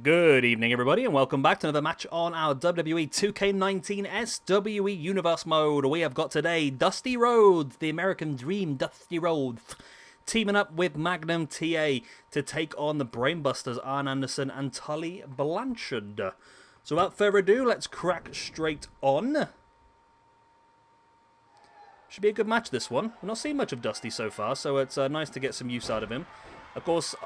Good evening, everybody, and welcome back to another match on our WWE 2K19 SWE Universe mode. We have got today Dusty Rhodes, the American Dream Dusty Rhodes, teaming up with Magnum TA to take on the Brainbusters, Arn Anderson and Tully Blanchard. So without further ado, let's crack straight on. Should be a good match, this one. We've not seen much of Dusty so far, so it's nice to get some use out of him. Of course,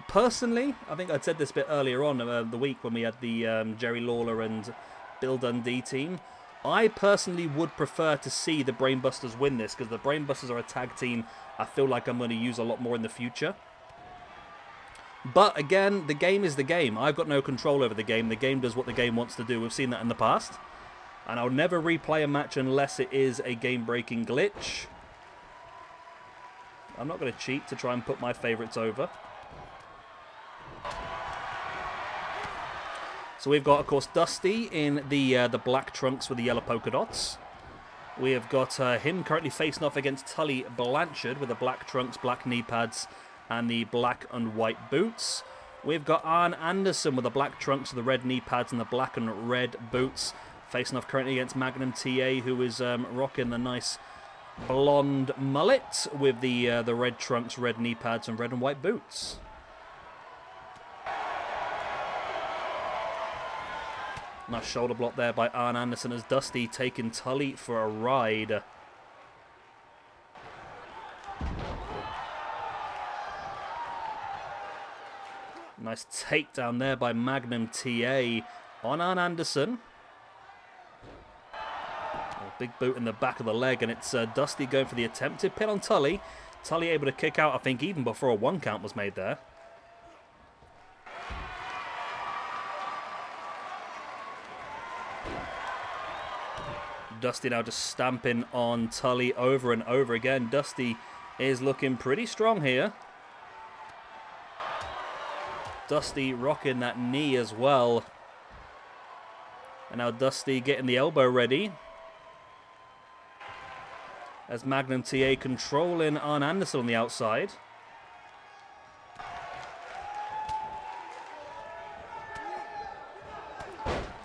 personally, I think I'd said this a bit earlier on the week when we had the Jerry Lawler and Bill Dundee team. I personally would prefer to see the Brainbusters win this, because the Brainbusters are a tag team I feel like I'm going to use a lot more in the future. But again, the game is the game. I've got no control over the game. The game does what the game wants to do. We've seen that in the past. And I'll never replay a match unless it is a game-breaking glitch. I'm not going to cheat to try and put my favourites over. So we've got, of course, Dusty in the black trunks with the yellow polka dots. We have got him currently facing off against Tully Blanchard with the black trunks, black knee pads, and the black and white boots. We've got Arn Anderson with the black trunks, the red knee pads, and the black and red boots, facing off currently against Magnum TA, who is rocking the nice blonde mullet with the red trunks, red knee pads, and red and white boots. Nice shoulder block there by Arn Anderson as Dusty taking Tully for a ride. Nice takedown there by Magnum TA on Arn Anderson. Big boot in the back of the leg, and it's Dusty going for the attempted pin on Tully. Tully able to kick out, I think, even before a 1 count was made there. Dusty now just stamping on Tully over and over again. Dusty is looking pretty strong here. Dusty rocking that knee as well. And now Dusty getting the elbow ready. As Magnum TA controlling Arn Anderson on the outside.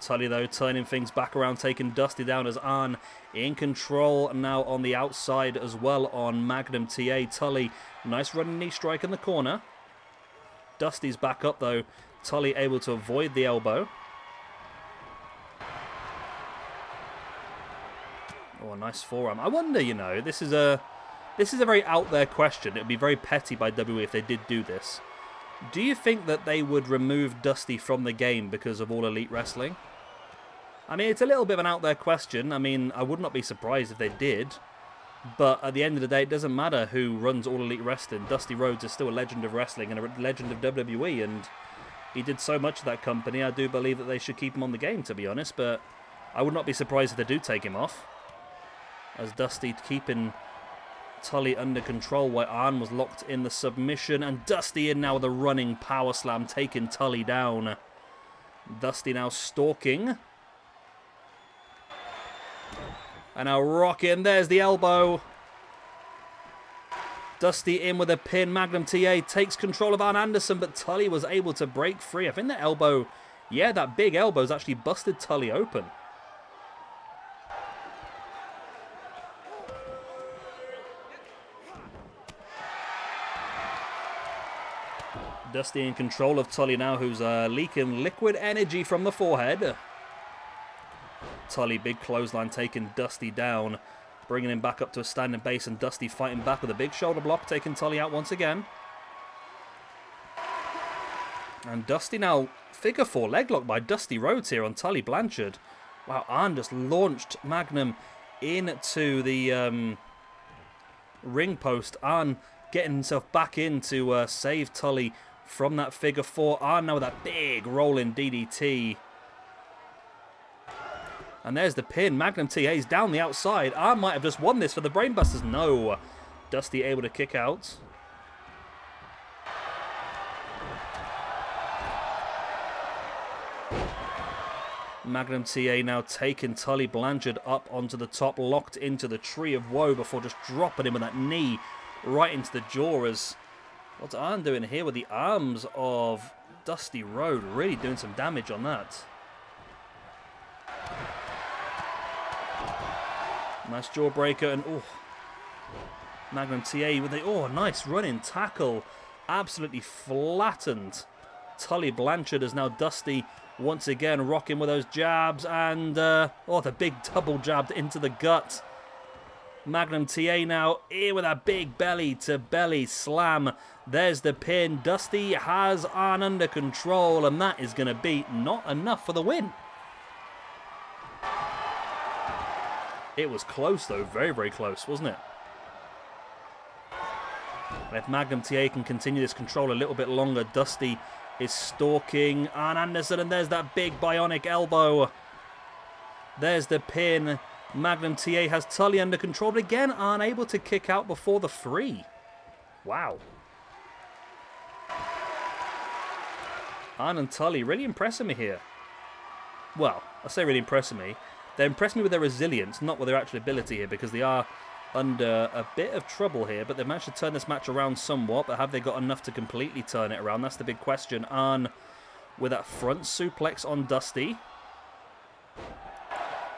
Tully, though, turning things back around, taking Dusty down as Arn in control now on the outside as well on Magnum TA. Tully, nice running knee strike in the corner. Dusty's back up, though. Tully able to avoid the elbow. Oh, a nice forearm. I wonder, you know, this is a very out there question. It would be very petty by WWE if they did do this. Do you think that they would remove Dusty from the game because of All Elite Wrestling? I mean, it's a little bit of an out there question. I mean, I would not be surprised if they did. But at the end of the day, it doesn't matter who runs All Elite Wrestling. Dusty Rhodes is still a legend of wrestling and a legend of WWE, and he did so much of that company. I do believe that they should keep him on the game, to be honest, but I would not be surprised if they do take him off. As Dusty keeping Tully under control while Arn was locked in the submission, and Dusty in now with a running power slam, taking Tully down. Dusty now stalking. And now rocking, there's the elbow. Dusty in with a pin, Magnum TA takes control of Arn Anderson, but Tully was able to break free. I think that elbow, yeah, that big elbow's actually busted Tully open. Dusty in control of Tully now, who's leaking liquid energy from the forehead. Tully, big clothesline, taking Dusty down, bringing him back up to a standing base, and Dusty fighting back with a big shoulder block, taking Tully out once again. And Dusty now, figure 4 leg lock by Dusty Rhodes here on Tully Blanchard. Wow, Arn just launched Magnum into the ring post. Arn getting himself back in to save Tully from that figure 4. Arn now with that big rolling DDT. And there's the pin. Magnum TA's down the outside. Arn might have just won this for the Brainbusters. No. Dusty able to kick out. Magnum TA now taking Tully Blanchard up onto the top, locked into the Tree of Woe before just dropping him with that knee right into the jaw. As what's Arn doing here with the arms of Dusty Rhodes really doing some damage on that. Nice jawbreaker, and Magnum TA with a nice running tackle. Absolutely flattened Tully Blanchard as now Dusty once again rocking with those jabs, and the big double jab into the gut. Magnum TA now here with a big belly to belly slam. There's the pin. Dusty has Arn under control, and that is going to be not enough for the win. It was close though, very, very close, wasn't it? And if Magnum TA can continue this control a little bit longer, Dusty is stalking Arn Anderson, and there's that big bionic elbow. There's the pin. Magnum TA has Tully under control, but again, unable to kick out before the 3. Wow. Arn and Tully really impressing me here. Well, I say really impressing me. They impress me with their resilience, not with their actual ability here, because they are under a bit of trouble here, but they've managed to turn this match around somewhat, but have they got enough to completely turn it around? That's the big question. Arn with that front suplex on Dusty.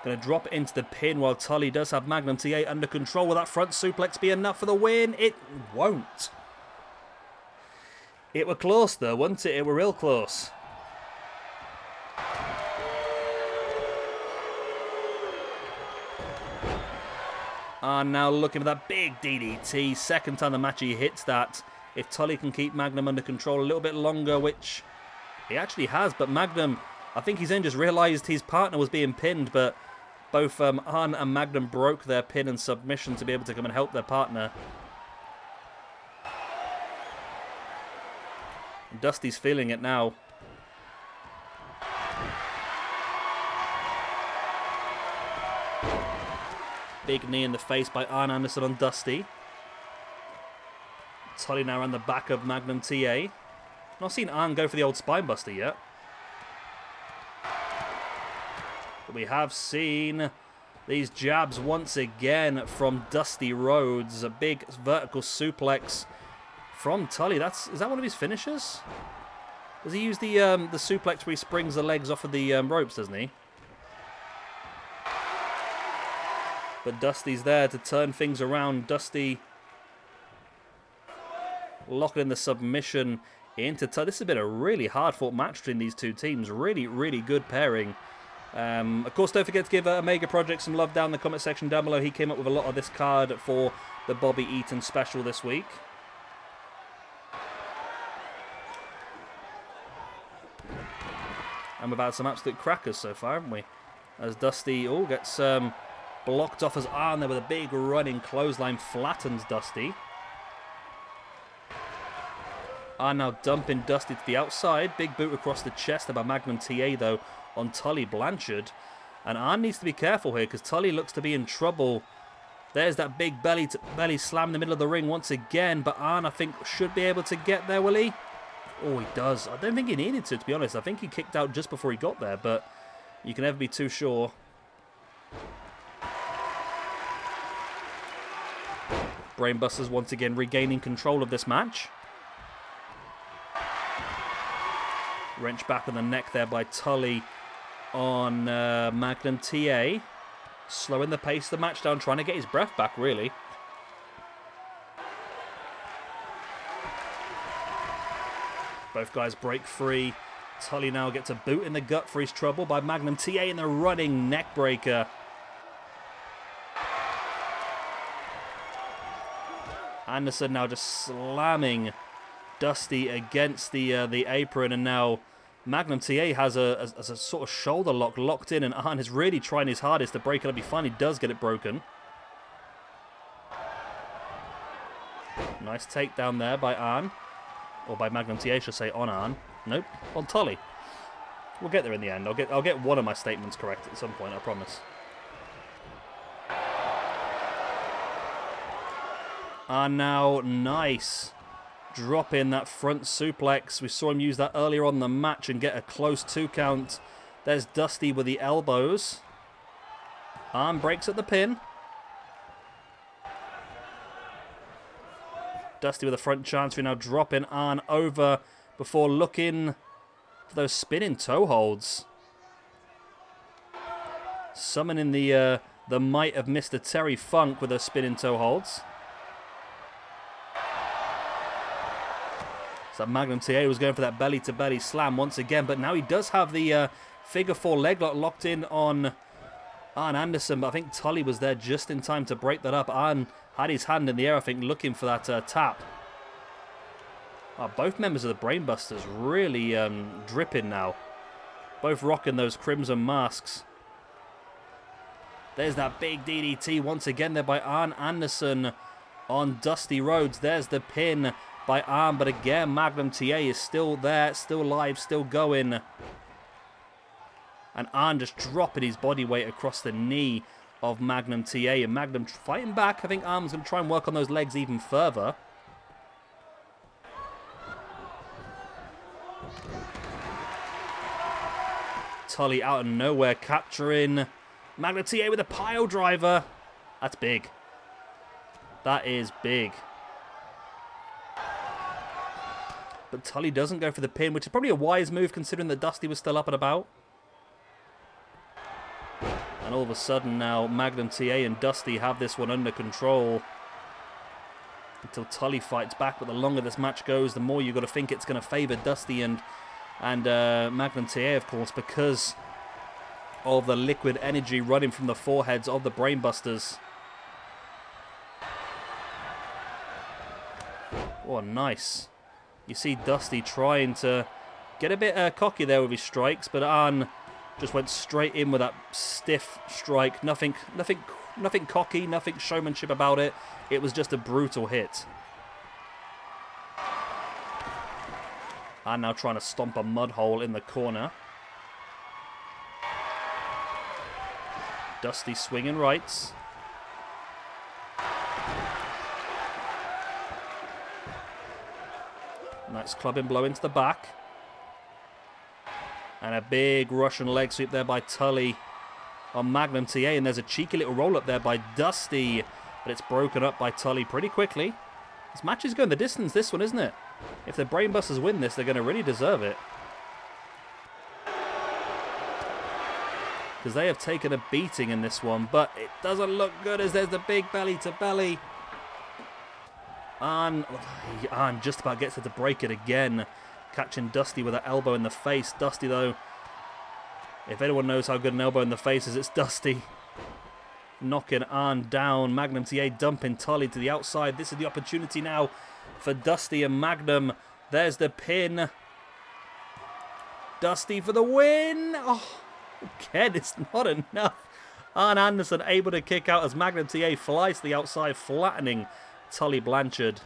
Going to drop into the pin while Tully does have Magnum TA under control. Will that front suplex be enough for the win? It won't. It were close though, wasn't it? It were real close. And now looking for that big DDT. Second time the match he hits that. If Tully can keep Magnum under control a little bit longer, which he actually has. But Magnum, I think he's then just realised his partner was being pinned. But both Arn and Magnum broke their pin and submission to be able to come and help their partner. Dusty's feeling it now. Big knee in the face by Arn Anderson on Dusty. Tully now around the back of Magnum TA. Not seen Arn go for the old spinebuster yet. But we have seen these jabs once again from Dusty Rhodes. A big vertical suplex from Tully. Is that one of his finishers? Does he use the suplex where he springs the legs off of the ropes, doesn't he? But Dusty's there to turn things around. Dusty locking in the submission into Tully. This has been a really hard-fought match between these two teams. Really, really good pairing. Of course, don't forget to give Omega Project some love down in the comment section down below. He came up with a lot of this card for the Bobby Eaton special this week. And we've had some absolute crackers so far, haven't we? As Dusty gets blocked off as Arn there with a big running clothesline, flattens Dusty. Arn now dumping Dusty to the outside. Big boot across the chest by Magnum TA though on Tully Blanchard. And Arn needs to be careful here because Tully looks to be in trouble. There's that big belly slam in the middle of the ring once again. But Arn, I think, should be able to get there, will he? Oh, he does. I don't think he needed to be honest. I think he kicked out just before he got there, but you can never be too sure. Brainbusters once again regaining control of this match. Wrench back on the neck there by Tully on Magnum TA. Slowing the pace of the match down, trying to get his breath back, really. Both guys break free. Tully now gets a boot in the gut for his trouble by Magnum TA in the running neck breaker. Anderson now just slamming Dusty against the apron, and now Magnum TA has a sort of shoulder lock locked in, and Arn is really trying his hardest to break it up. He finally does get it broken. Nice takedown there by Arn. Or by Magnum TA, I should say, on Arn. Nope, on Tully. We'll get there in the end. I'll get one of my statements correct at some point, I promise. And now, nice. Drop in that front suplex. We saw him use that earlier on in the match and get a close 2 count. There's Dusty with the elbows. Arn breaks at the pin. Dusty with a front chance. We now drop in Arn over before looking for those spinning toe holds. Summoning the might of Mr. Terry Funk with those spinning toe holds. So Magnum TA was going for that belly-to-belly slam once again, but now he does have the figure 4 leg lock locked in on Arn Anderson, but I think Tully was there just in time to break that up. Arn had his hand in the air, I think, looking for that tap. Both members of the Brainbusters really dripping now. Both rocking those crimson masks. There's that big DDT once again there by Arn Anderson on Dusty Rhodes. There's the pin by Arn, but again, Magnum TA is still there, still live, still going. And Arn just dropping his body weight across the knee of Magnum TA. And Magnum fighting back. I think Arn's going to try and work on those legs even further. Tully out of nowhere capturing Magnum TA with a pile driver. That's big. That is big. But Tully doesn't go for the pin, which is probably a wise move considering that Dusty was still up and about. And all of a sudden now, Magnum TA and Dusty have this one under control. Until Tully fights back, but the longer this match goes, the more you've got to think it's going to favour Dusty and Magnum TA, of course, because of the liquid energy running from the foreheads of the Brainbusters. Oh, nice. You see Dusty trying to get a bit cocky there with his strikes, but Arn just went straight in with that stiff strike. Nothing cocky, nothing showmanship about it. It was just a brutal hit. Arn now trying to stomp a mud hole in the corner. Dusty swinging rights. Nice clubbing blow into the back. And a big Russian leg sweep there by Tully on Magnum TA. And there's a cheeky little roll up there by Dusty. But it's broken up by Tully pretty quickly. This match is going the distance, this one, isn't it? If the Brainbusters win this, they're going to really deserve it. Because they have taken a beating in this one. But it doesn't look good as there's the big belly to belly. Arn just about gets it to break it again. Catching Dusty with an elbow in the face. Dusty, though, if anyone knows how good an elbow in the face is, it's Dusty. Knocking Arn down. Magnum TA dumping Tully to the outside. This is the opportunity now for Dusty and Magnum. There's the pin. Dusty for the win. Oh, again, it's not enough. Arn Anderson able to kick out as Magnum TA flies to the outside, flattening Tully Blanchard.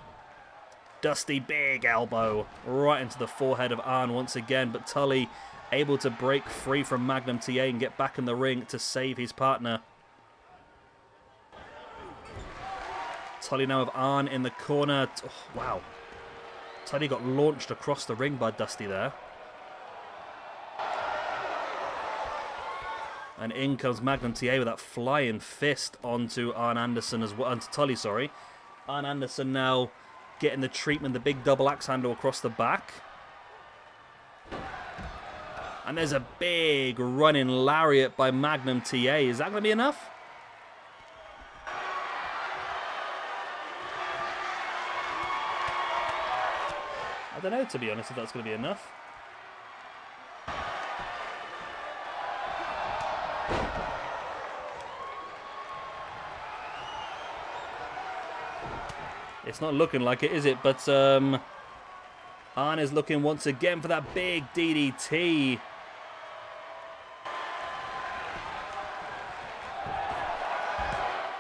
Dusty, big elbow right into the forehead of Arn once again, but Tully able to break free from Magnum TA and get back in the ring to save his partner. Tully now with Arn in the corner. Oh, wow. Tully got launched across the ring by Dusty there. And in comes Magnum TA with that flying fist onto Arn Anderson as well, onto Tully, sorry. Arn Anderson now getting the treatment, the big double axe handle across the back. And there's a big running lariat by Magnum TA. Is that going to be enough? I don't know, to be honest, if that's going to be enough. It's not looking like it, is it? But Arn is looking once again for that big DDT.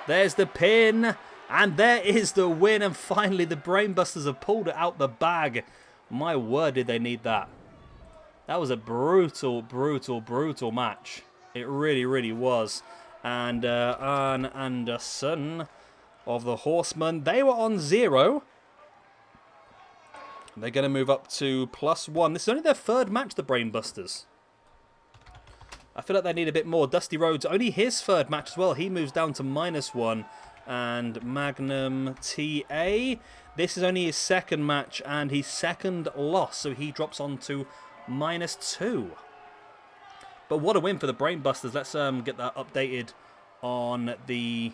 There's the pin. And there is the win. And finally, the Brainbusters have pulled it out the bag. My word, did they need that. That was a brutal, brutal, brutal match. It really, really was. And Arn Anderson of the Horsemen, they were on 0. They're going to move up to +1. This is only their third match, the Brainbusters. I feel like they need a bit more. Dusty Rhodes, only his third match as well. He moves down to -1. And Magnum TA, this is only his second match and his second loss. So he drops on to -2. But what a win for the Brainbusters. Let's get that updated on the...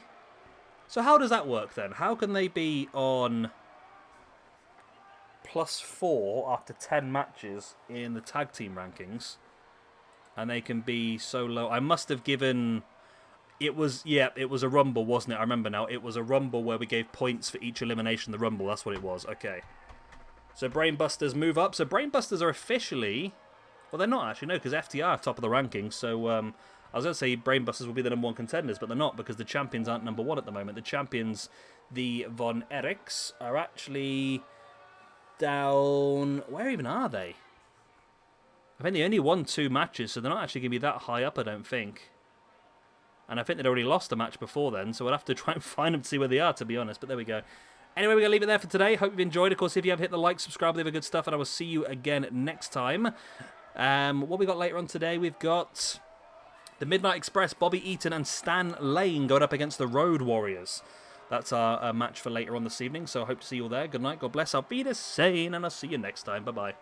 So how does that work then? How can they be on +4 after 10 matches in the tag team rankings? And they can be so low. I must have given... It was a Rumble, wasn't it? I remember now. It was a Rumble where we gave points for each elimination of the Rumble. That's what it was. Okay. So Brainbusters move up. So Brainbusters are officially... Well, they're not actually, no, because FTR are top of the rankings. So I was going to say Brainbusters will be the #1 contenders, but they're not because the champions aren't #1 at the moment. The champions, the Von Erichs, are actually down... Where even are they? I think they only won 2 matches, so they're not actually going to be that high up, I don't think. And I think they'd already lost a match before then, so we'll have to try and find them to see where they are, to be honest. But there we go. Anyway, we're going to leave it there for today. Hope you've enjoyed. Of course, if you have, hit the like, subscribe, leave a good stuff, and I will see you again next time. What we got later on today, we've got the Midnight Express, Bobby Eaton and Stan Lane going up against the Road Warriors. That's our match for later on this evening, so I hope to see you all there. Good night, God bless, I'll be the sane, and I'll see you next time. Bye-bye.